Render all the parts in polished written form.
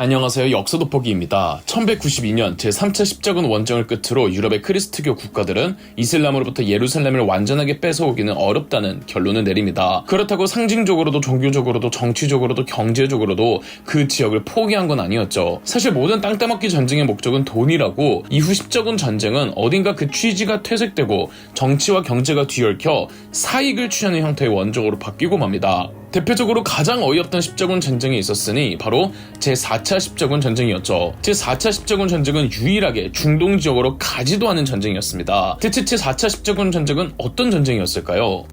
안녕하세요. 역사 돋보기입니다. 1192년 제3차 십자군 원정을 끝으로 유럽의 크리스트교 국가들은 이슬람으로부터 예루살렘을 완전하게 뺏어오기는 어렵다는 결론을 내립니다. 그렇다고 상징적으로도 종교적으로도 정치적으로도 경제적으로도 그 지역을 포기한 건 아니었죠. 사실 모든 땅 따먹기 전쟁의 목적은 돈이라고 이후 십자군 전쟁은 어딘가 그 취지가 퇴색되고 정치와 경제가 뒤얽혀 사익을 취하는 형태의 원정으로 바뀌고 맙니다. 대표적으로 가장 어이없던 십자군 전쟁이 있었으니 바로 제4차 십자군 전쟁이었죠. 제4차 십자군 전쟁은 유일하게 중동 지역으로 가지도 않은 전쟁이었습니다. 대체 제4차 십자군 전쟁은 어떤 전쟁이었을까요?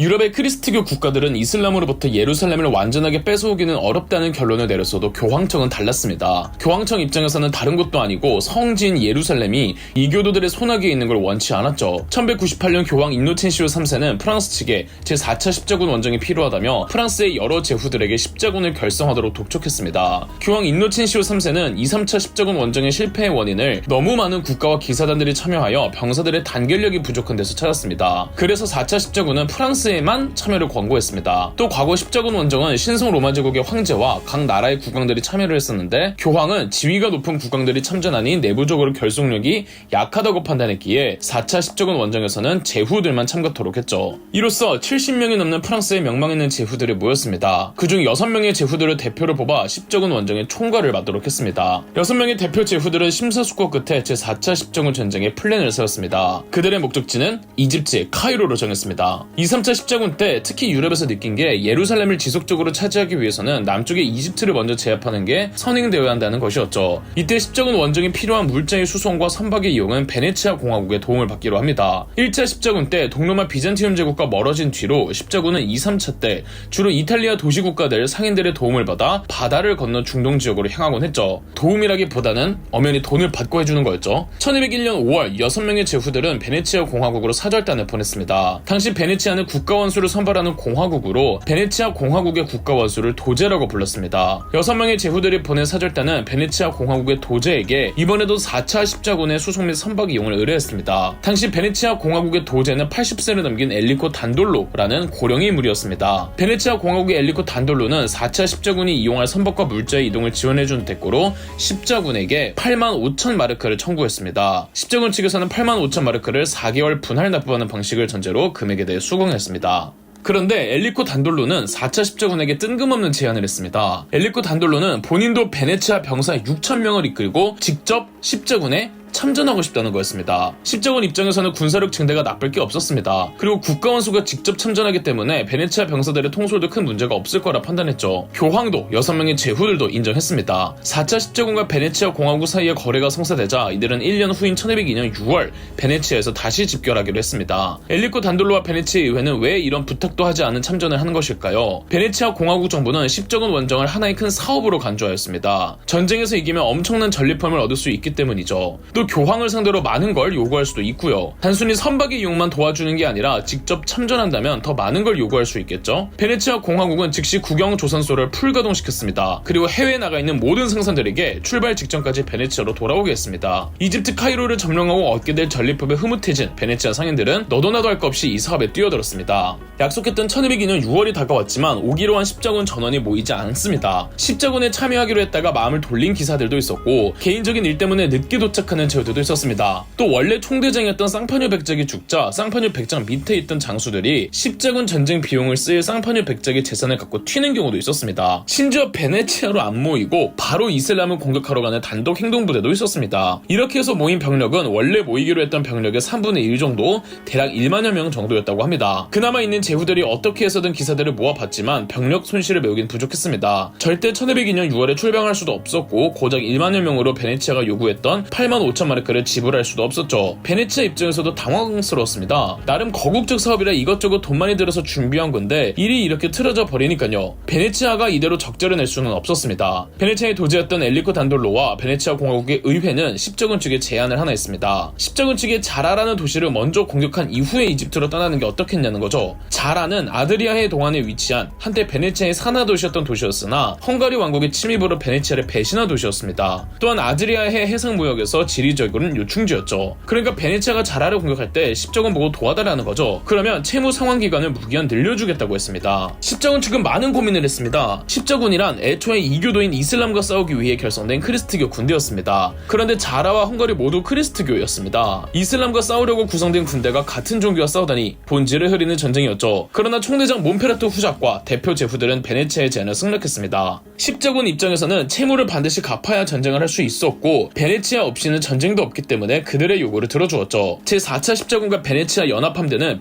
유럽의 크리스트교 국가들은 이슬람으로부터 예루살렘을 완전하게 뺏어오기는 어렵다는 결론을 내렸어도 교황청은 달랐습니다. 교황청 입장에서는 다른 것도 아니고 성지인 예루살렘이 이교도들의 손아귀에 있는 걸 원치 않았죠. 1198년 교황 인노첸시오 3세는 프랑스 측에 제4차 십자군 원정이 필요하다며 프랑스의 여러 제후들에게 십자군을 결성하도록 독촉했습니다. 교황 인노첸시오 3세는 2, 3차 십자군 원정의 실패의 원인을 너무 많은 국가와 기사단들이 참여하여 병사들의 단결력이 부족한 데서 찾았습니다. 그래서 4차 십자군은 프랑스 에만 참여를 권고했습니다. 또 과거 십자군 원정은 신성 로마 제국의 황제와 각 나라의 국왕들이 참여를 했었는데 교황은 지위가 높은 국왕들이 참전하니 내부적으로 결속력이 약하다고 판단했기에 4차 십자군 원정에서는 제후들만 참가토록 했죠. 이로써 70명이 넘는 프랑스의 명망 있는 제후들이 모였습니다. 그중 6명의 제후들을 대표로 뽑아 십자군 원정의 총괄을 맡도록 했습니다. 6명의 대표 제후들은 심사숙고 끝에 제4차 십자군 전쟁의 플랜을 세웠습니다. 그들의 목적지는 이집트의 카이로로 정했습니다. 2, 3차 십자군 때 특히 유럽에서 느낀 게 예루살렘을 지속적으로 차지하기 위해서는 남쪽의 이집트를 먼저 제압하는 게 선행되어야 한다는 것이었죠. 이때 십자군 원정이 필요한 물자의 수송과 선박의 이용은 베네치아 공화국의 도움을 받기로 합니다. 1차 십자군 때 동로마 비잔티움 제국과 멀어진 뒤로 십자군은 2, 3차 때 주로 이탈리아 도시국가들 상인들의 도움을 받아 바다를 건너 중동 지역으로 향하곤 했죠. 도움이라기보다는 엄연히 돈을 받고 해주는 거였죠. 1201년 5월 6명의 제후들은 베네치아 공화국으로 사절단을 보냈습니다. 당시 베네치아는 국가원수를 선발하는 공화국으로 베네치아 공화국의 국가원수를 도제라고 불렀습니다. 6명의 제후들이 보낸 사절단은 베네치아 공화국의 도제에게 이번에도 4차 십자군의 수송 및 선박 이용을 의뢰했습니다. 당시 베네치아 공화국의 도제는 80세를 넘긴 엘리코 단돌로라는 고령의 인물이었습니다. 베네치아 공화국의 엘리코 단돌로는 4차 십자군이 이용할 선박과 물자의 이동을 지원해준 대가로 십자군에게 85,000 마르크를 청구했습니다. 십자군 측에서는 85,000 마르크를 4개월 분할 납부하는 방식을 전제로 금액에 대해 수긍했습니다. 그런데 엘리코 단돌로는 4차 십자군에게 뜬금없는 제안을 했습니다. 엘리코 단돌로는 본인도 베네치아 병사 6,000명을 이끌고 직접 십자군에 참전하고 싶다는 거였습니다. 십자군 입장에서는 군사력 증대가 나쁠 게 없었습니다. 그리고 국가원수가 직접 참전하기 때문에 베네치아 병사들의 통솔도 큰 문제가 없을 거라 판단했죠. 교황도 6명의 제후들도 인정했습니다. 4차 십자군과 베네치아 공화국 사이의 거래가 성사되자 이들은 1년 후인 1202년 6월 베네치아에서 다시 집결하기로 했습니다. 엘리코 단돌로와 베네치아 의회는 왜 이런 부탁도 하지 않은 참전을 하는 것일까요? 베네치아 공화국 정부는 십자군 원정을 하나의 큰 사업으로 간주하였습니다. 전쟁에서 이기면 엄청난 전리품을 얻을 수 있기 때문이죠. 또 교황을 상대로 많은 걸 요구할 수도 있고요. 단순히 선박의 이용만 도와주는 게 아니라 직접 참전한다면 더 많은 걸 요구할 수 있겠죠. 베네치아 공화국은 즉시 국영 조선소를 풀가동시켰습니다. 그리고 해외에 나가 있는 모든 상선들에게 출발 직전까지 베네치아로 돌아오게 했습니다. 이집트 카이로를 점령하고 얻게 될 전리품에 흐뭇해진 베네치아 상인들은 너도 나도 할 것 없이 이 사업에 뛰어들었습니다. 약속했던 1202년 6월이 다가왔지만 오기로 한 십자군 전원이 모이지 않습니다. 십자군에 참여하기로 했다가 마음을 돌린 기사들도 있었고 개인적인 일 때문에 늦게 도착하는 제후들도 있었습니다. 또 원래 총대장이었던 쌍파뉴 백작이 죽자 쌍파뉴 백작 밑에 있던 장수들이 십자군 전쟁 비용을 쓰일 쌍파뉴 백작의 재산을 갖고 튀는 경우도 있었습니다. 심지어 베네치아로 안 모이고 바로 이슬람을 공격하러 가는 단독 행동부대도 있었습니다. 이렇게 해서 모인 병력은 원래 모이기로 했던 병력의 3분의 1 정도, 대략 1만여 명 정도였다고 합니다. 그나마 있는 제후들이 어떻게 해서든 기사들을 모아봤지만 병력 손실을 메우긴 부족했습니다. 절대 1202년 6월에 출병할 수도 없었고 고작 1만여 명으로 베네치아가 요구했던 85,000 마르크를 지불할 수도 없었죠. 베네치아 입장에서도 당황스러웠습니다. 나름 거국적 사업이라 이것저것 돈 많이 들여서 준비한 건데 일이 이렇게 틀어져 버리니까요. 베네치아가 이대로 적자를 낼 수는 없었습니다. 베네치아의 도지였던 엘리코 단돌로와 베네치아 공화국의 의회는 십자군 측에 제안을 하나 했습니다. 십자군 측이 자라라는 도시를 먼저 공격한 이후에 이집트로 떠나는 게 어떻겠냐는 거죠. 자라는 아드리아해 동안에 위치한 한때 베네치아의 산하 도시였던 도시였으나 헝가리 왕국의 침입으로 베네치아를 배신한 도시였습니다. 또한 아드리아해 해상무역에서 지리 지리적인 요충지였죠. 그러니까 베네치아가 자라를 공격할 때 십정은 보고 도와달라는 거죠. 그러면 채무 상환 기간을 무기한 늘려주겠다고 했습니다. 십정은 측은 많은 고민을 했습니다. 십자군이란 애초에 이교도인 이슬람과 싸우기 위해 결성된 크리스트교 군대였습니다. 그런데 자라와 헝가리 모두 크리스트교였습니다. 이슬람과 싸우려고 구성된 군대가 같은 종교와 싸우다니 본질을 흐리는 전쟁이었죠. 그러나 총대장 몬페라토 후작과 대표 제후들은 베네치아의 제안을 승낙했습니다. 십자군 입장에서는 채무를 반드시 갚아야 전쟁을 할 수 있었고 베네치아 없이는 전쟁도 없기 때문에 그들의 요구를 들어주었죠. 제4차 십자군과 베네치아 연합함대는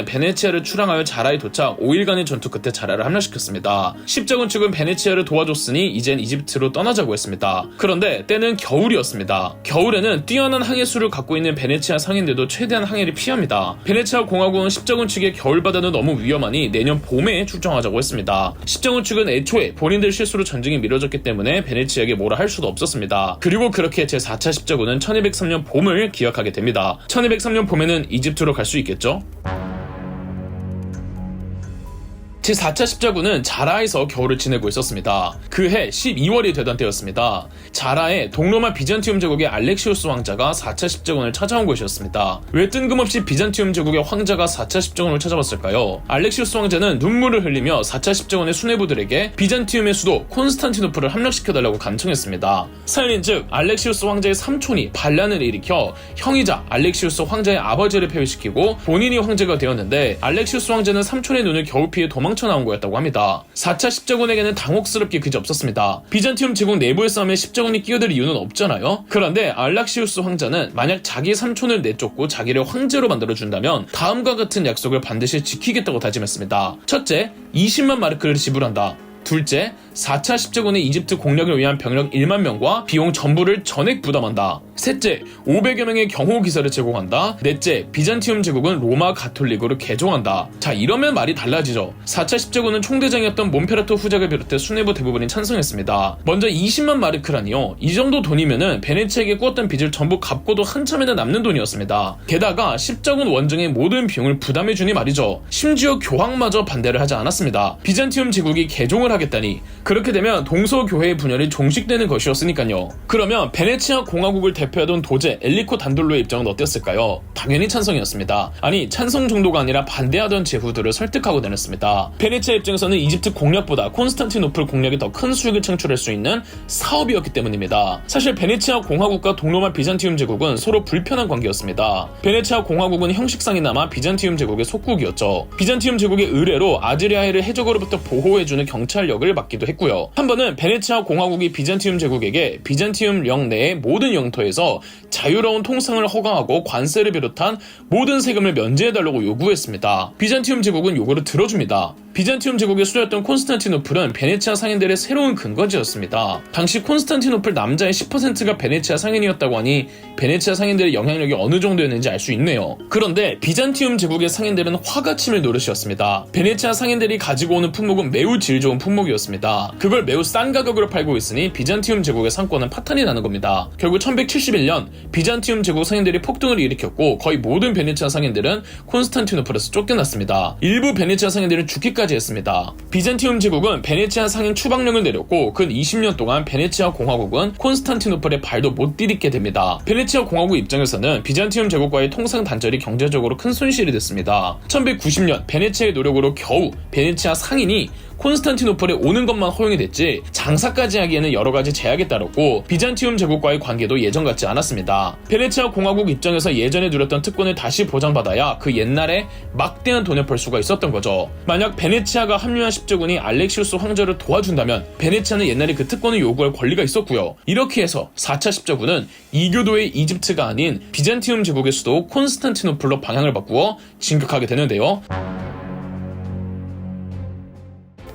베네치아를 출항하여 자라에 도착 5일간의 전투 끝에 자라를 함락시켰습니다. 십자군 측은 베네치아를 도와줬으니 이젠 이집트로 떠나자고 했습니다. 그런데 때는 겨울이었습니다. 겨울에는 뛰어난 항해수를 갖고 있는 베네치아 상인들도 최대한 항해를 피합니다. 베네치아 공화국은 십자군 측의 겨울바다는 너무 위험하니 내년 봄에 출정하자고 했습니다. 십자군 측은 애초에 본인들 실수로 전쟁이 미뤄졌기 때문에 베네치아에게 뭐라 할 수도 없었습니다. 그리고 그렇게 제4차 십자군은 1203년 봄을 기약하게 됩니다. 1203년 봄에는 이집트로 갈 수 있겠죠? 제4차 십자군은 자라에서 겨울을 지내고 있었습니다. 그해 12월이 되던 때였습니다. 자라에 동로마 비잔티움 제국의 알렉시우스 황자가 4차 십자군을 찾아온 곳이었습니다. 왜 뜬금없이 비잔티움 제국의 황자가 4차 십자군을 찾아왔을까요? 알렉시우스 황자는 눈물을 흘리며 4차 십자군의 수뇌부들에게 비잔티움의 수도 콘스탄티노플을 함락시켜달라고 간청했습니다. 사연인즉 알렉시우스 황자의 삼촌이 반란을 일으켜 형이자 알렉시우스 황자의 아버지를 폐위시키고 본인이 황제가 되었는데 알렉시우스 황자는 삼촌의 눈을 겨우 피해 도망쳐 나온 거였다고 합니다. 4차 십자군에게는 당혹스럽게 그지없었습니다. 비잔티움 제국 내부의 싸움에 십자군이 끼어들 이유는 없잖아요. 그런데 알렉시우스 황자는 만약 자기 삼촌을 내쫓고 자기를 황제로 만들어준다면 다음과 같은 약속을 반드시 지키겠다고 다짐했습니다. 첫째, 20만 마르크를 지불한다. 둘째, 4차 십자군의 이집트 공략을 위한 병력 1만 명과 비용 전부를 전액 부담한다. 셋째, 500여 명의 경호기사를 제공한다. 넷째, 비잔티움 제국은 로마 가톨릭으로 개종한다. 자, 이러면 말이 달라지죠. 4차 십자군은 총대장이었던 몬페라토 후작을 비롯해 수뇌부 대부분이 찬성했습니다. 먼저 20만 마르크라니요. 이 정도 돈이면은 베네치아에게 꾸었던 빚을 전부 갚고도 한참에나 남는 돈이었습니다. 게다가 십자군 원정의 모든 비용을 부담해주니 말이죠. 심지어 교황마저 반대를 하지 않았습니다. 비잔티움 제국이 개종을 하겠다니. 그렇게 되면 동서교회의 분열이 종식되는 것이었으니까요. 그러면 베네치아 공화국을 대표하던 도제 엘리코 단돌로의 입장은 어땠을까요? 당연히 찬성이었습니다. 아니, 찬성 정도가 아니라 반대하던 제후들을 설득하고 다녔습니다. 베네치아 입장에서는 이집트 공략보다 콘스탄티노플 공략이 더 큰 수익을 창출할 수 있는 사업이었기 때문입니다. 사실 베네치아 공화국과 동로마 비잔티움 제국은 서로 불편한 관계였습니다. 베네치아 공화국은 형식상이나마 비잔티움 제국의 속국이었죠. 비잔티움 제국의 의뢰로 아드리아해를 해적으로부터 보호해주는 경찰력을 맡기도 했고요. 한 번은 베네치아 공화국이 비잔티움 제국에게 비잔티움 령 내의 모든 영토에서 자유로운 통상을 허가하고 관세를 비롯한 모든 세금을 면제해달라고 요구했습니다. 비잔티움 제국은 요구를 들어줍니다. 비잔티움 제국의 수도였던 콘스탄티노플은 베네치아 상인들의 새로운 근거지였습니다. 당시 콘스탄티노플 남자의 10%가 베네치아 상인이었다고 하니 베네치아 상인들의 영향력이 어느 정도였는지 알 수 있네요. 그런데 비잔티움 제국의 상인들은 화가침을 노릇이었습니다. 베네치아 상인들이 가지고 오는 품목은 매우 질 좋은 품목이었습니다. 그걸 매우 싼 가격으로 팔고 있으니 비잔티움 제국의 상권은 파탄이 나는 겁니다. 결국 1171년 비잔티움 제국 상인들이 폭동을 일으켰고 거의 모든 베네치아 상인들은 콘스탄티노플에서 쫓겨났습니다. 일부 베네치아 상인들은 죽기까지 했습니다. 비잔티움 제국은 베네치아 상인 추방령을 내렸고 근 20년 동안 베네치아 공화국은 콘스탄티노플에 발도 못 디딛게 됩니다. 베네치아 공화국 입장에서는 비잔티움 제국과의 통상 단절이 경제적으로 큰 손실이 됐습니다. 1190년 베네치아의 노력으로 겨우 베네치아 상인이 콘스탄티노플에 오는 것만 허용이 됐지 장사까지 하기에는 여러가지 제약이 따랐고 비잔티움 제국과의 관계도 예전 같지 않았습니다. 베네치아 공화국 입장에서 예전에 누렸던 특권을 다시 보장받아야 그 옛날에 막대한 돈을 벌 수가 있었던 거죠. 만약 베네치아가 합류한 십자군이 알렉시우스 황제를 도와준다면 베네치아는 옛날에 그 특권을 요구할 권리가 있었고요. 이렇게 해서 4차 십자군은 이교도의 이집트가 아닌 비잔티움 제국의 수도 콘스탄티노플로 방향을 바꾸어 진격하게 되는데요.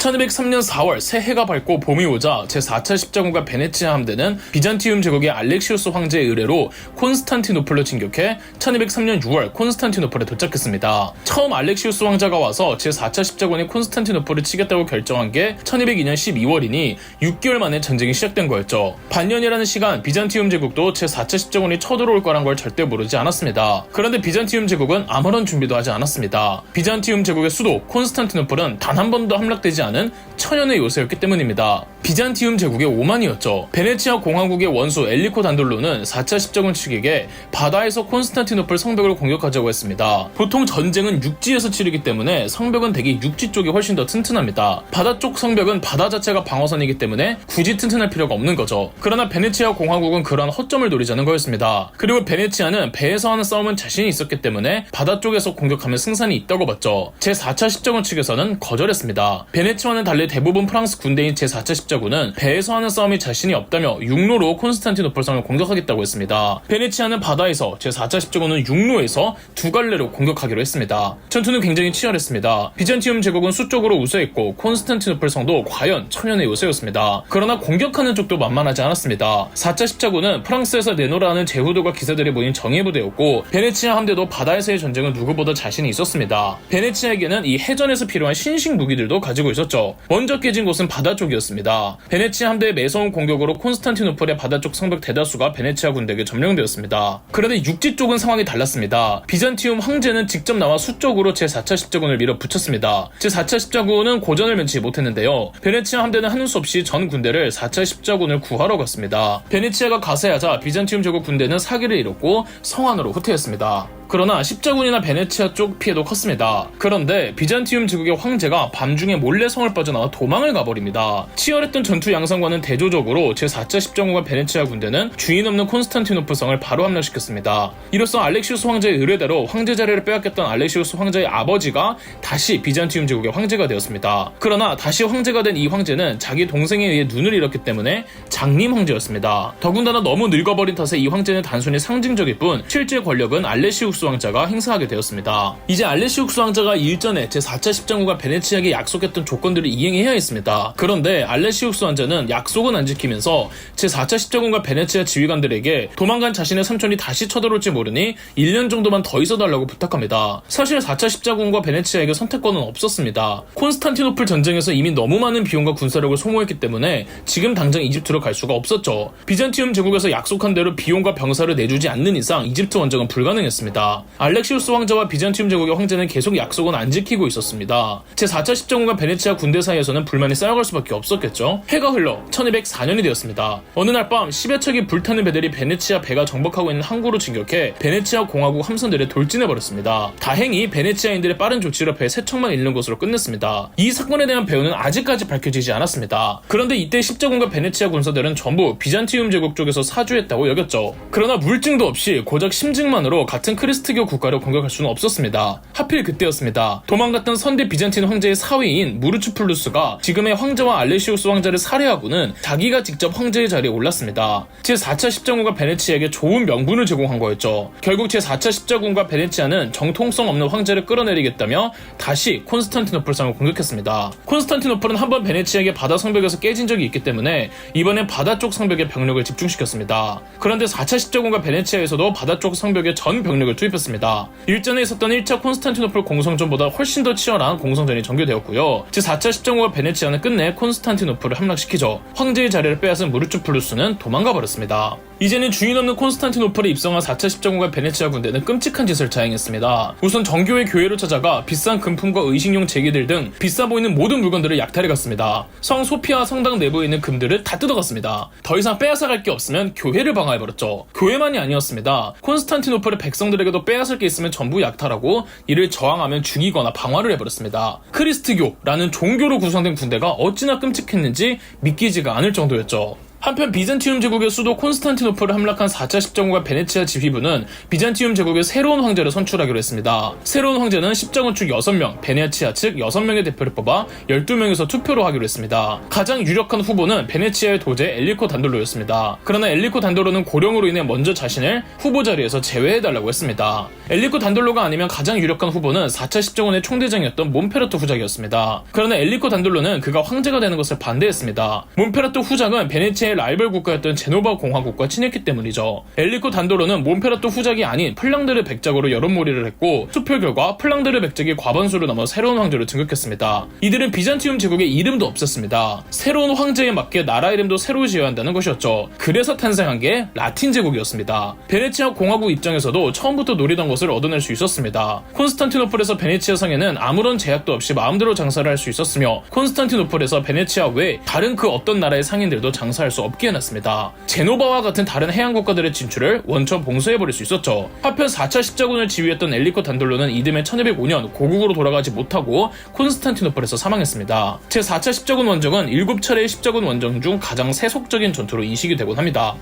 1203년 4월 새해가 밝고 봄이 오자 제4차 십자군과 베네치아 함대는 비잔티움 제국의 알렉시우스 황제의 의뢰로 콘스탄티노플로 진격해 1203년 6월 콘스탄티노플에 도착했습니다. 처음 알렉시우스 황제가 와서 제4차 십자군이 콘스탄티노플을 치겠다고 결정한 게 1202년 12월이니 6개월 만에 전쟁이 시작된 거였죠. 반년이라는 시간 비잔티움 제국도 제4차 십자군이 쳐들어올 거란 걸 절대 모르지 않았습니다. 그런데 비잔티움 제국은 아무런 준비도 하지 않았습니다. 비잔티움 제국의 수도 콘스탄티노플은 단 한 번도 함락되지 않은 천연의 요새였기 때문입니다. 비잔티움 제국의 오만이었죠. 베네치아 공화국의 원수 엘리코 단돌로는 4차 십자군 측에게 바다에서 콘스탄티노플 성벽을 공격하자고 했습니다. 보통 전쟁은 육지에서 치르기 때문에 성벽은 대개 육지 쪽이 훨씬 더 튼튼합니다. 바다 쪽 성벽은 바다 자체가 방어선이기 때문에 굳이 튼튼할 필요가 없는 거죠. 그러나 베네치아 공화국은 그러한 허점을 노리자는 거였습니다. 그리고 베네치아는 배에서 하는 싸움은 자신이 있었기 때문에 바다 쪽에서 공격하면 승산이 있다고 봤죠. 제4차 십자군 측에서는 거절했습니다. 베네치아와는 달리 대부분 프랑스 군대인 제4차 십자군은 배에서 하는 싸움이 자신이 없다며 육로로 콘스탄티노플 성을 공격하겠다고 했습니다. 베네치아는 바다에서, 제4차 십자군은 육로에서 두 갈래로 공격하기로 했습니다. 전투는 굉장히 치열했습니다. 비잔티움 제국은 수적으로 우세했고 콘스탄티노플 성도 과연 천연의 요새였습니다. 그러나 공격하는 쪽도 만만하지 않았습니다. 4차 십자군은 프랑스에서 내노라하는 제후들과 기사들이 모인 정예부대였고 베네치아 함대도 바다에서의 전쟁은 누구보다 자신이 있었습니다. 베네치아에게는 이 해전에서 필요한 신식 무기들도 가지고 있었죠. 먼저 깨진 곳은 바다 쪽이었습니다. 베네치아 함대의 매서운 공격으로 콘스탄티노플의 바다 쪽 성벽 대다수가 베네치아 군대에게 점령되었습니다. 그런데 육지 쪽은 상황이 달랐습니다. 비잔티움 황제는 직접 나와 수적으로 제4차 십자군을 밀어붙였습니다. 제4차 십자군은 고전을 면치 못했는데요. 베네치아 함대는 하는 수 없이 전 군대를 4차 십자군을 구하러 갔습니다. 베네치아가 가세하자 비잔티움 제국 군대는 사기를 잃었고 성안으로 후퇴했습니다. 그러나 십자군이나 베네치아 쪽 피해도 컸습니다. 그런데 비잔티움 제국의 황제가 밤중에 몰래 성을 빠져나와 도망을 가버립니다. 치열했던 전투 양상과는 대조적으로 제4차 십자군과 베네치아 군대는 주인 없는 콘스탄티노플 성을 바로 함락시켰습니다. 이로써 알렉시우스 황제의 의뢰대로 황제 자리를 빼앗겼던 알렉시우스 황제의 아버지가 다시 비잔티움 제국의 황제가 되었습니다. 그러나 다시 황제가 된 이 황제는 자기 동생에 의해 눈을 잃었기 때문에 장님 황제였습니다. 더군다나 너무 늙어버린 탓에 이 황제는 단순히 상징적일 뿐 실제 권력은 알렉시우스 왕자가 행사하게 되었습니다. 이제 알렉시우스 왕자가 일전에 제4차 십자군과 베네치아에게 약속했던 조건들을 이행해야 했습니다. 그런데 알렉시우스 왕자는 약속은 안 지키면서 제4차 십자군과 베네치아 지휘관들에게 도망간 자신의 삼촌이 다시 쳐들어올지 모르니 1년 정도만 더 있어달라고 부탁합니다. 사실 4차 십자군과 베네치아에게 선택권은 없었습니다. 콘스탄티노플 전쟁에서 이미 너무 많은 비용과 군사력을 소모했기 때문에 지금 당장 이집트로 갈 수가 없었죠. 비잔티움 제국에서 약속한 대로 비용과 병사를 내주지 않는 이상 이집트 원정은 불가능했습니다. 알렉시우스 왕자와 비잔티움 제국의 황제는 계속 약속은 안 지키고 있었습니다. 제4차 십자군과 베네치아 군대 사이에서는 불만이 쌓여갈 수밖에 없었겠죠. 해가 흘러 1204년이 되었습니다. 어느 날 밤 10여 척이 불타는 배들이 베네치아 배가 정박하고 있는 항구로 진격해 베네치아 공화국 함선들을 돌진해버렸습니다. 다행히 베네치아인들의 빠른 조치로 배 3척만 잃는 것으로 끝냈습니다. 이 사건에 대한 배후는 아직까지 밝혀지지 않았습니다. 그런데 이때 십자군과 베네치아 군사들은 전부 비잔티움 제국 쪽에서 사주했다고 여겼죠. 그러나 물증도 없이 고작 심증만으로 같은 크리스트교 국가를 공격할 수는 없었습니다. 하필 그때였습니다. 도망갔던 선대 비잔틴 황제의 사위인 무르츠플루스가 지금의 황제와 알레시우스 황제를 살해하고는 자기가 직접 황제의 자리에 올랐습니다. 제4차 십자군과 베네치아에게 좋은 명분을 제공한 거였죠. 결국 제4차 십자군과 베네치아는 정통성 없는 황제를 끌어내리겠다며 다시 콘스탄티노플 성을 공격했습니다. 콘스탄티노플은 한번 베네치아에게 바다 성벽에서 깨진 적이 있기 때문에 이번엔 바다 쪽 성벽에 병력을 집중시켰습니다. 그런데 4차 십자군과 베네치아에서도 바다 쪽 성벽에 전 병력을 투입했습니다. 일전에 있었던 1차 콘스탄티노플 공성전보다 훨씬 더 치열한 공성전이 전개되었고요. 제4차 십자군과 베네치아는 끝내 콘스탄티노플을 함락시키죠. 황제의 자리를 빼앗은 무르츠플루스는 도망가버렸습니다. 이제는 주인 없는 콘스탄티노플에 입성한 4차 십자군과 베네치아 군대는 끔찍한 짓을 자행했습니다. 우선 정교의 교회로 찾아가 비싼 금품과 의식용 제기들 등 비싸 보이는 모든 물건들을 약탈해갔습니다. 성 소피아 성당 내부에 있는 금들을 다 뜯어갔습니다. 더 이상 빼앗아갈 게 없으면 교회를 방어해버렸죠. 교회만이 아니었습니다. 콘스탄티노플의 백성들에게도 빼앗을 게 있으면 전부 약탈하고 이를 저항하면 죽이거나 방화를 해버렸습니다. 크리스트교라는 종교로 구성된 군대가 어찌나 끔찍했는지 믿기지가 않을 정도였죠. 한편 비잔티움 제국의 수도 콘스탄티노플을 함락한 4차 십자군과 베네치아 지휘부는 비잔티움 제국의 새로운 황제를 선출하기로 했습니다. 새로운 황제는 십자군 측 6명, 베네치아 측 6명의 대표를 뽑아 12명에서 투표로 하기로 했습니다. 가장 유력한 후보는 베네치아의 도제 엘리코 단돌로였습니다. 그러나 엘리코 단돌로는 고령으로 인해 먼저 자신을 후보 자리에서 제외해달라고 했습니다. 엘리코 단돌로가 아니면 가장 유력한 후보는 4차 십자군의 총대장이었던 몬페르토 후작이었습니다. 그러나 엘리코 단돌로는 그가 황제가 되는 것을 반대했습니다. 몬페르토 후작은 베네치아의 이전에 라이벌 국가였던 제노바 공화국과 친했기 때문이죠. 엘리코 단도로는 몬페라토 후작이 아닌 플랑드르 백작으로 여론몰이를 했고 투표 결과 플랑드르 백작이 과반수를 넘어 새로운 황제로 등극했습니다. 이들은 비잔티움 제국에 이름도 없었습니다. 새로운 황제에 맞게 나라 이름도 새로 지어야 한다는 것이었죠. 그래서 탄생한 게 라틴 제국이었습니다. 베네치아 공화국 입장에서도 처음부터 노리던 것을 얻어낼 수 있었습니다. 콘스탄티노플에서 베네치아 성에는 아무런 제약도 없이 마음대로 장사를 할 수 있었으며 콘스탄티노플에서 베네치아 외 다른 그 어떤 나라의 상인들도 장사할 수 없게 해놨습니다. 제노바와 같은 다른 해양 국가들의 진출을 원천 봉쇄해버릴 수 있었죠. 한편 4차 십자군을 지휘했던 엘리코 단돌로는 이듬해 1205년 고국으로 돌아가지 못하고 콘스탄티노플에서 사망했습니다. 제4차 십자군 원정은 7차례의 십자군 원정 중 가장 세속적인 전투로 인식이 되곤 합니다.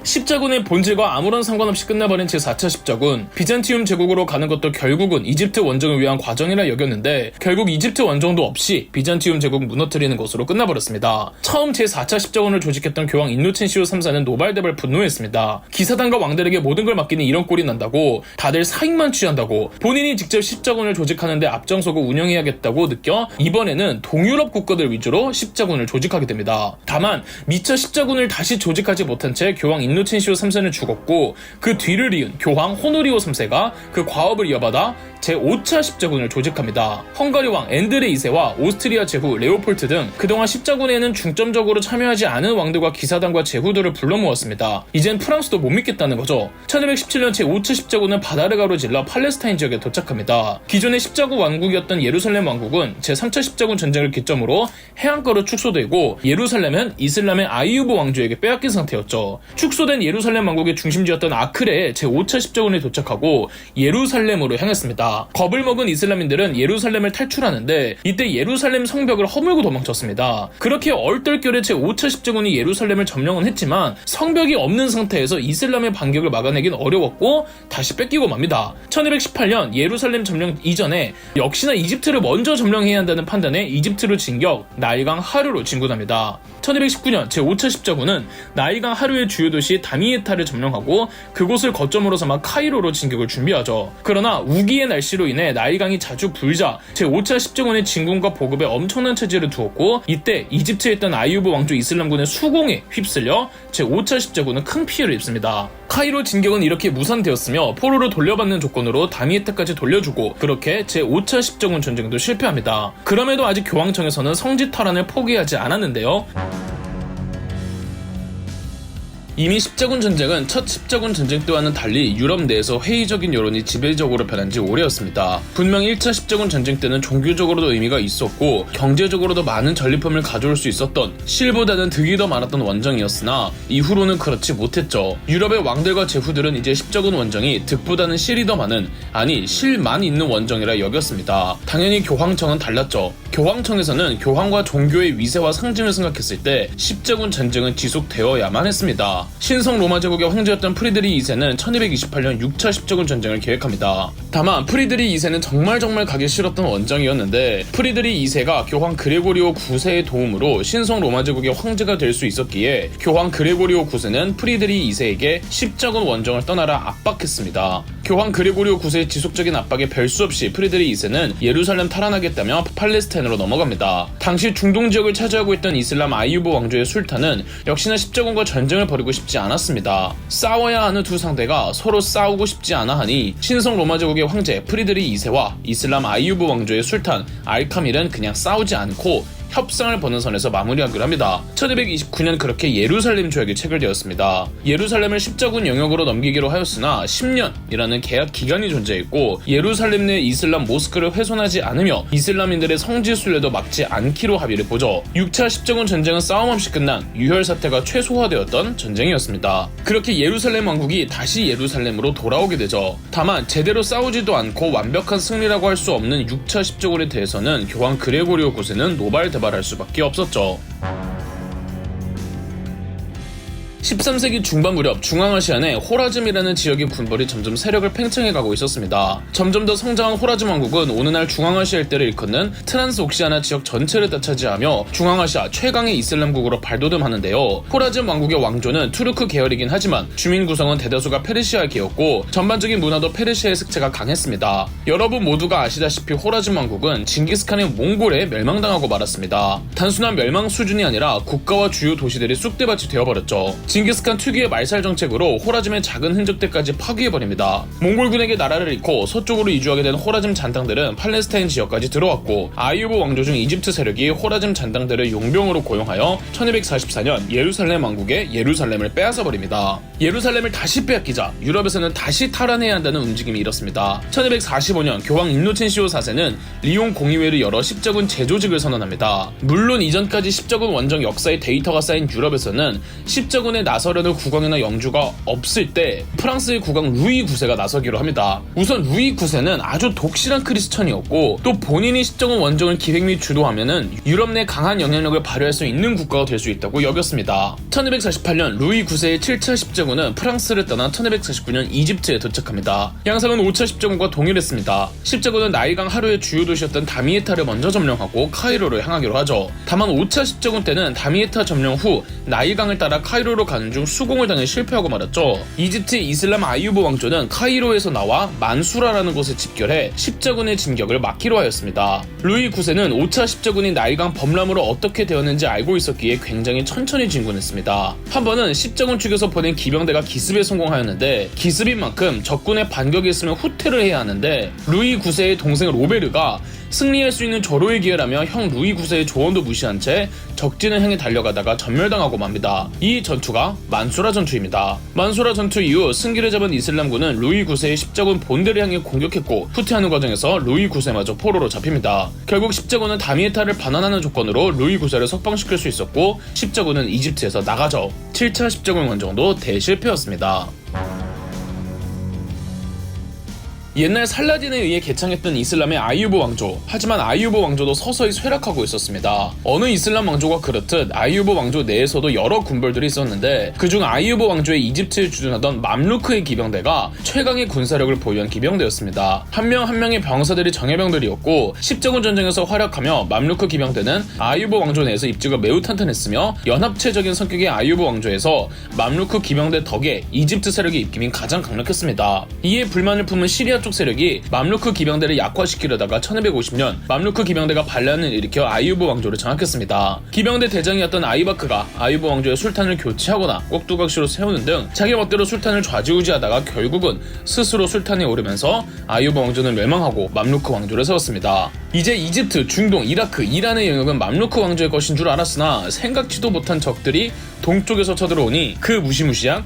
십자군의 본질과 아무런 상관없이 끝나버린 제4차 십자군, 비잔티움 제국으로 가는 것도 결국은 이집트 원정을 위한 과정이라 여겼는데 결국 이집트 원정도 없이 비잔티움 제국 무너뜨리는 것으로 끝나버렸습니다. 처음 제4차 십자군을 조직했던 교황 인노첸시오 3세는 노발대발 분노했습니다. 기사단과 왕들에게 모든 걸 맡기는 이런 꼴이 난다고, 다들 사익만 취한다고, 본인이 직접 십자군을 조직하는데 앞장서고 운영해야겠다고 느껴 이번에는 동유럽 국가들 위주로 십자군을 조직하게 됩니다. 다만 미처 십자군을 다시 조직하지 못한 채 교황 인노첸시오 3세는 죽었고 그 뒤를 이은 교황 호노리오 3세가 그 과업을 이어받아 제5차 십자군을 조직합니다. 헝가리 왕 앤드레 2세와 오스트리아 제후 레오폴트 등 그동안 십자군에는 중점적으로 참여하지 않은 왕들과 기사단과 제후들을 불러 모았습니다. 이젠 프랑스도 못 믿겠다는 거죠. 1217년 제5차 십자군은 바다를 가로질러 팔레스타인 지역에 도착합니다. 기존의 십자군 왕국이었던 예루살렘 왕국은 제3차 십자군 전쟁을 기점으로 해안가로 축소되고 예루살렘은 이슬람의 아이유브 왕조에게 빼앗긴 상태였죠. 축소된 예루살렘 왕국의 중심지였던 아크레에 제5차 십자군에 도착하고 예루살렘으로 향했습니다. 겁을 먹은 이슬람인들은 예루살렘을 탈출하는데 이때 예루살렘 성벽을 허물고 도망쳤습니다. 그렇게 얼떨결에 제5차 십자군이 예루살렘을 점령은 했지만 성벽이 없는 상태에서 이슬람의 반격을 막아내긴 어려웠고 다시 뺏기고 맙니다. 1218년 예루살렘 점령 이전에 역시나 이집트를 먼저 점령해야 한다는 판단에 이집트로 진격, 나일강 하류로 진군합니다. 1219년 제5차 십자군은 나일강 하류의 주요 도시 다미에타를 점령하고 그곳을 거점으로 삼아 카이로로 진격을 준비하죠. 그러나 우기의 날씨로 인해 나일강이 자주 불자 제5차 십자군의 진군과 보급에 엄청난 차질을 두었고 이때 이집트에 있던 아이유브 왕조 이슬람군의 수공에 휩쓸려 제5차 십자군은 큰 피해를 입습니다. 카이로 진격은 이렇게 무산되었으며 포로를 돌려받는 조건으로 다미에타까지 돌려주고 그렇게 제5차 십자군 전쟁도 실패합니다. 그럼에도 아직 교황청에서는 성지 탈환을 포기하지 않았는데요. 이미 십자군 전쟁은 첫 십자군 전쟁 때와는 달리 유럽 내에서 회의적인 여론이 지배적으로 변한 지 오래였습니다. 분명 1차 십자군 전쟁 때는 종교적으로도 의미가 있었고 경제적으로도 많은 전리품을 가져올 수 있었던 실보다는 득이 더 많았던 원정이었으나 이후로는 그렇지 못했죠. 유럽의 왕들과 제후들은 이제 십자군 원정이 득보다는 실이 더 많은, 아니 실만 있는 원정이라 여겼습니다. 당연히 교황청은 달랐죠. 교황청에서는 교황과 종교의 위세와 상징을 생각했을 때 십자군 전쟁은 지속되어야만 했습니다. 신성 로마 제국의 황제였던 프리드리 2세는 1228년 6차 십자군 전쟁을 계획합니다. 다만 프리드리 2세는 정말 가기 싫었던 원정이었는데 프리드리 2세가 교황 그레고리오 9세의 도움으로 신성 로마 제국의 황제가 될 수 있었기에 교황 그레고리오 9세는 프리드리 2세에게 십자군 원정을 떠나라 압박했습니다. 교황 그레고리오 9세의 지속적인 압박에 별 수 없이 프리드리 2세는 예루살렘 탈환하겠다며 팔레스타인으로 넘어갑니다. 당시 중동 지역을 차지하고 있던 이슬람 아이유브 왕조의 술탄은 역시나 십자군과 전쟁을 벌이고 싶지 않았습니다. 싸워야 하는 두 상대가 서로 싸우고 싶지 않아 하니 신성 로마 제국의 황제 프리드리 2세와 이슬람 아이유브 왕조의 술탄 알카밀은 그냥 싸우지 않고 협상을 보는 선에서 마무리하기로 합니다. 1229년 그렇게 예루살렘 조약이 체결되었습니다. 예루살렘을 십자군 영역으로 넘기기로 하였으나 10년이라는 계약 기간이 존재했고 예루살렘 내 이슬람 모스크를 훼손하지 않으며 이슬람인들의 성지 순례도 막지 않기로 합의를 보죠. 6차 십자군 전쟁은 싸움 없이 끝난 유혈 사태가 최소화되었던 전쟁이었습니다. 그렇게 예루살렘 왕국이 다시 예루살렘으로 돌아오게 되죠. 다만 제대로 싸우지도 않고 완벽한 승리라고 할 수 없는 6차 십자군에 대해서는 교황 그레고리오 9세는 노발대발할 수밖에 없었죠. 13세기 중반 무렵 중앙아시아 내 호라즘이라는 지역의 군벌이 점점 세력을 팽창해가고 있었습니다. 점점 더 성장한 호라즘 왕국은 오늘날 중앙아시아 일대를 일컫는 트란스옥시아나 지역 전체를 다차지하며 중앙아시아 최강의 이슬람국으로 발돋움하는데요. 호라즘 왕국의 왕조는 투르크 계열이긴 하지만 주민 구성은 대다수가 페르시아계였고 전반적인 문화도 페르시아의 색채가 강했습니다. 여러분 모두가 아시다시피 호라즘 왕국은 징기스칸의 몽골에 멸망당하고 말았습니다. 단순한 멸망 수준이 아니라 국가와 주요 도시들이 쑥대밭이 되어버렸죠. 징기스칸 특유의 말살 정책으로 호라즘의 작은 흔적들까지 파괴해버립니다. 몽골군에게 나라를 잃고 서쪽으로 이주하게 된 호라즘 잔당들은 팔레스타인 지역까지 들어왔고 아이유브 왕조 중 이집트 세력이 호라즘 잔당들을 용병으로 고용하여 1244년 예루살렘 왕국의 예루살렘을 빼앗아버립니다. 예루살렘을 다시 빼앗기자 유럽에서는 다시 탈환해야 한다는 움직임이 일었습니다. 1245년 교황 인노첸시오 4세는 리옹 공의회를 열어 십자군 재조직을 선언합니다. 물론 이전까지 십자군 원정 역사의 데이터가 쌓인 유럽에서는 십자군에 나서려는 국왕이나 영주가 없을 때 프랑스의 국왕 루이 9세가 나서기로 합니다. 우선 루이 9세는 아주 독실한 크리스천이었고 또 본인이 십자군 원정을 기획 및 주도하면은 유럽 내 강한 영향력을 발휘할 수 있는 국가가 될 수 있다고 여겼습니다. 1248년 루이 9세의 7차 십자군은 프랑스를 떠나 1249년 이집트에 도착합니다. 양상은 5차 십자군과 동일했습니다. 십자군은 나일강 하류의 주요 도시였던 다미에타를 먼저 점령하고 카이로로 향하기로 하죠. 다만 5차 십자군 때는 다미에타 점령 후 나일강을 따라 카이로로 가는 중 수공을 당해 실패하고 말았죠. 이집트 이슬람 아이유브 왕조는 카이로에서 나와 만수라라는 곳에 집결해 십자군의 진격을 막기로 하였습니다. 루이 9세는 5차 십자군이 나일강 범람으로 어떻게 되었는지 알고 있었기에 굉장히 천천히 진군했습니다. 한 번은 십자군 측에서 보낸 기병대가 기습에 성공하였는데 기습인 만큼 적군의 반격이 있으면 후퇴를 해야 하는데 루이 9세의 동생 로베르가 승리할 수 있는 절호의 기회라며 형 루이 9세의 조언도 무시한 채 적진을 향해 달려가다가 전멸당하고 맙니다. 이 전투가 만수라 전투입니다. 만수라 전투 이후 승기를 잡은 이슬람군은 루이 9세의 십자군 본대를 향해 공격했고 후퇴하는 과정에서 루이 9세마저 포로로 잡힙니다. 결국 십자군은 다미에타를 반환하는 조건으로 루이 9세를 석방시킬 수 있었고 십자군은 이집트에서 나가죠. 7차 십자군 원정도 대실패였습니다. 옛날 살라딘에 의해 개창했던 이슬람의 아이유브 왕조. 하지만 아이유브 왕조도 서서히 쇠락하고 있었습니다. 어느 이슬람 왕조가 그렇듯 아이유브 왕조 내에서도 여러 군벌들이 있었는데 그중 아이유브 왕조의 이집트에 주둔하던 맘루크의 기병대가 최강의 군사력을 보유한 기병대였습니다. 한 명 한 명의 병사들이 정예병들이었고 십자군 전쟁에서 활약하며 맘루크 기병대는 아이유브 왕조 내에서 입지가 매우 탄탄했으며 연합체적인 성격의 아이유브 왕조에서 맘루크 기병대 덕에 이집트 세력의 입김이 가장 강력했습니다. 이에 불만을 품은 시리아 쪽 세력이 맘루크 기병대를 약화시키려다가 1250년 맘루크 기병대가 반란을 일으켜 아이유브 왕조를 장악했습니다. 기병대 대장이었던 아이바크가 아이유브 왕조의 술탄을 교체하거나 꼭두각시로 세우는 등 자기 멋대로 술탄을 좌지우지하다가 결국은 스스로 술탄에 오르면서 아이유브 왕조는 멸망하고 맘루크 왕조를 세웠습니다. 이제 이집트, 중동, 이라크, 이란의 영역은 맘루크 왕조의 것인 줄 알았으나 생각지도 못한 적들이 동쪽에서 쳐들어오니 그 무시무시한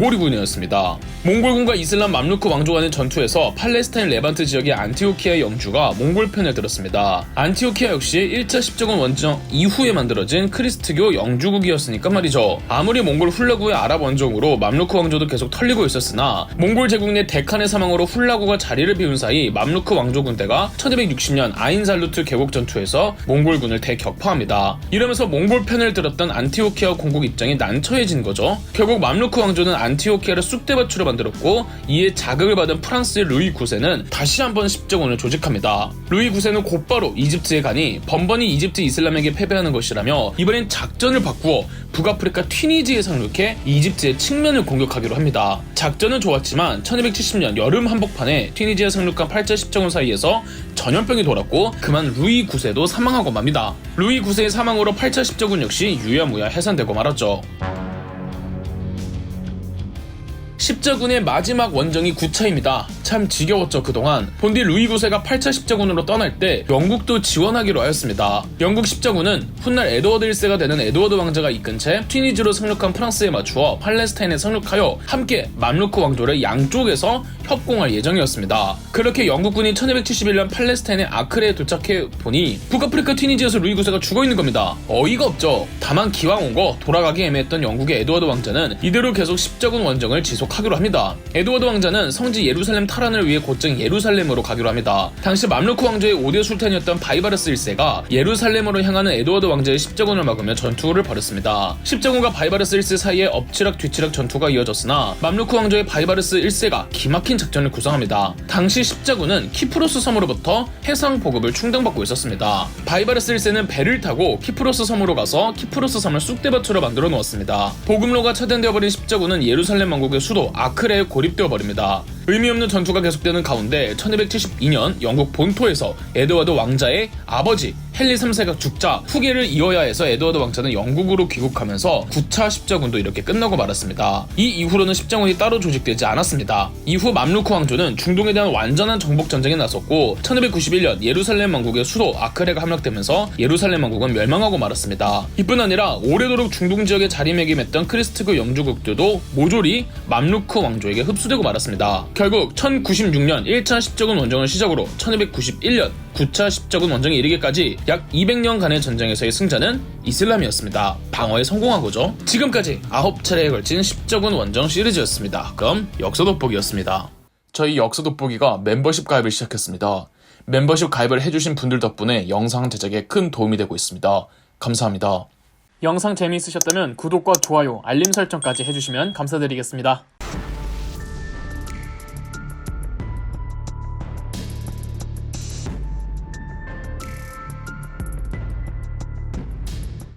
몽골군이었습니다. 몽골군과 이슬람 맘루크 왕조 간의 전투에서 팔레스타인 레반트 지역의 안티오키아의 영주가 몽골 편을 들었습니다. 안티오키아 역시 1차 십자군 원정 이후에 만들어진 크리스트교 영주국이었으니까 말이죠. 아무리 몽골 훌라구의 아랍 원정으로 맘루크 왕조도 계속 털리고 있었으나 몽골 제국 내 데칸의 사망으로 훌라구가 자리를 비운 사이 맘루크 왕조 군대가 1260년 아인살루트 개국 전투에서 몽골군을 대격파합니다. 이러면서 몽골 편을 들었던 안티오키아 공국 입장이 난처해진 거죠. 결국 맘루크 왕조는 안티오키아를 쑥대밭으로 만들었고 이에 자극을 받은 프랑스의 루이 9세는 다시 한번 십자군을 조직합니다. 루이 9세는 곧바로 이집트에 가니 번번이 이집트 이슬람에게 패배하는 것이라며 이번엔 작전을 바꾸어 북아프리카 튀니지에 상륙해 이집트의 측면을 공격하기로 합니다. 작전은 좋았지만 1270년 여름 한복판에 튀니지에 상륙한 8차 십자군 사이에서 전염병이 돌았고 그만 루이 9세도 사망하고 맙니다. 루이 9세의 사망으로 8차 십자군 역시 유야무야 해산되고 말았죠. 십자군의 마지막 원정이 9차입니다. 참 지겨웠죠 그동안. 본디 루이 9세가 8차 십자군으로 떠날 때 영국도 지원하기로 하였습니다. 영국 십자군은 훗날 에드워드 1세가 되는 에드워드 왕자가 이끈 채 튀니지로 상륙한 프랑스에 맞추어 팔레스타인에 상륙하여 함께 맘루크 왕조를 양쪽에서 협공할 예정이었습니다. 그렇게 영국군이 1271년 팔레스타인의 아크레에 도착해 보니 북아프리카 튀니지에서 루이 9세가 죽어있는 겁니다. 어이가 없죠. 다만 기왕 온 거 돌아가기 애매했던 영국의 에드워드 왕자는 이대로 계속 십자군 원정을 지속하기로 시작으로 합니다. 에드워드 왕자는 성지 예루살렘 탈환을 위해 곧장 예루살렘으로 가기로 합니다. 당시 맘루크 왕조의 5대 술탄이었던 바이바르스 1세가 예루살렘으로 향하는 에드워드 왕자의 십자군을 막으며 전투를 벌였습니다. 십자군과 바이바르스 1세 사이에 엎치락 뒤치락 전투가 이어졌으나 맘루크 왕조의 바이바르스 1세가 기막힌 작전을 구상합니다. 당시 십자군은 키프로스 섬으로부터 해상 보급을 충당받고 있었습니다. 바이바르스 1세는 배를 타고 키프로스 섬으로 가서 키프로스 섬을 쑥대밭으로 만들어 놓았습니다. 보급로가 차단되어 버린 십자군은 예루살렘 왕국의 수도 아크레에 고립되어 버립니다. 의미 없는 전투가 계속되는 가운데 1272년 영국 본토에서 에드워드 왕자의 아버지 헨리 3세가 죽자 후계를 이어야 해서 에드워드 왕자는 영국으로 귀국하면서 9차 십자군도 이렇게 끝나고 말았습니다. 이 이후로는 십자군이 따로 조직되지 않았습니다. 이후 맘루크 왕조는 중동에 대한 완전한 정복 전쟁에 나섰고 1291년 예루살렘 왕국의 수도 아크레가 함락되면서 예루살렘 왕국은 멸망하고 말았습니다. 이뿐 아니라 오래도록 중동 지역에 자리매김했던 크리스트교 영주국들도 모조리 맘루크 왕조에게 흡수되고 말았습니다. 결국 1096년 1차 십자군 원정을 시작으로 1291년 9차 십자군 원정에 이르기까지 약 200년간의 전쟁에서의 승자는 이슬람이었습니다. 방어에 성공한 거죠. 지금까지 9차례에 걸친 십자군 원정 시리즈였습니다. 그럼 역사 돋보기였습니다. 저희 역사 돋보기가 멤버십 가입을 시작했습니다. 멤버십 가입을 해주신 분들 덕분에 영상 제작에 큰 도움이 되고 있습니다. 감사합니다. 영상 재미있으셨다면 구독과 좋아요, 알림 설정까지 해주시면 감사드리겠습니다.